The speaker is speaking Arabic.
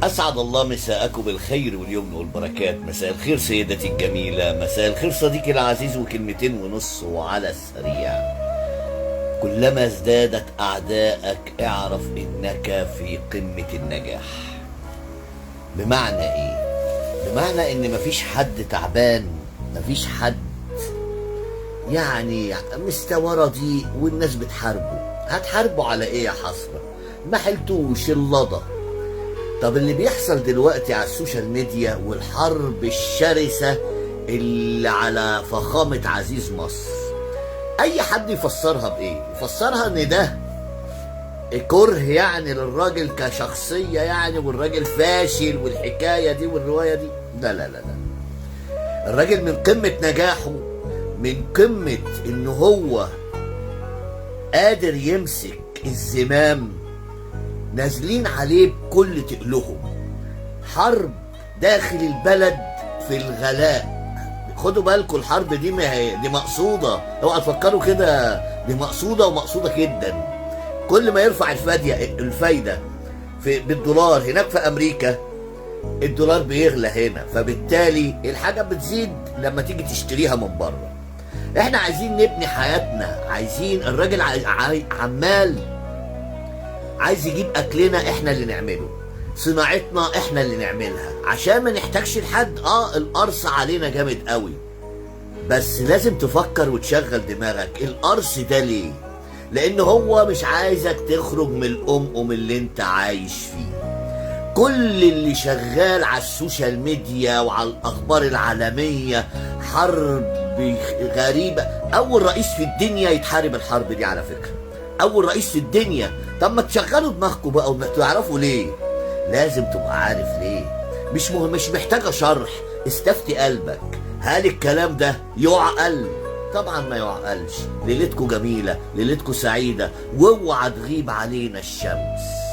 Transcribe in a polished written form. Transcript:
أسعد الله مساءكم بالخير واليمن والبركات. مساء الخير سيدتي الجميلة، مساء الخير صديقي العزيز، وكلمتين ونص وعلى السريع. كلما ازدادت أعدائك اعرف إنك في قمة النجاح. بمعنى إيه؟ بمعنى إن مفيش حد تعبان، مفيش حد يعني مستوى رديء والناس بتحاربه. هتحاربه على إيه يا حسرة؟ ما حلتوش اللضا. طب اللي بيحصل دلوقتي على السوشيال ميديا والحرب الشرسة اللي على فخامة عزيز مصر، أي حد يفسرها بإيه؟ يفسرها إن ده كره يعني للراجل كشخصية يعني، والراجل فاشل والحكاية دي والرواية دي. لا لا لا لا، الراجل من قمة نجاحه، من قمة إنه هو قادر يمسك الزمام، نازلين عليه بكل تقلهم. حرب داخل البلد في الغلاء. خدوا بالكم الحرب دي دي مقصودة، اوعوا تفكروا كده، دي مقصودة ومقصودة جدا. كل ما يرفع الفايدة بالدولار هناك في أمريكا، الدولار بيغلى هنا، فبالتالي الحاجة بتزيد لما تيجي تشتريها من بره. احنا عايزين نبني حياتنا، عايزين الراجل عمال عايز يجيب اكلنا احنا اللي نعمله، صناعتنا احنا اللي نعملها عشان ما نحتاجش لحد. القرص علينا جامد قوي، بس لازم تفكر وتشغل دماغك. القرص ده ليه؟ لان هو مش عايزك تخرج من الأم اللي انت عايش فيه. كل اللي شغال على السوشيال ميديا وعلى الاخبار العالمية حرب غريبة. اول رئيس في الدنيا يتحارب الحرب دي على فكرة، اول رئيس في الدنيا. طب ما تشغلوا دماغكم بقى وتعرفوا ليه. لازم تبقى عارف ليه. مش محتاجه شرح. استفتي قلبك، هل الكلام ده يعقل؟ طبعا ما يعقلش. ليلتكم جميله، ليلتكم سعيده، واوعى تغيب علينا الشمس.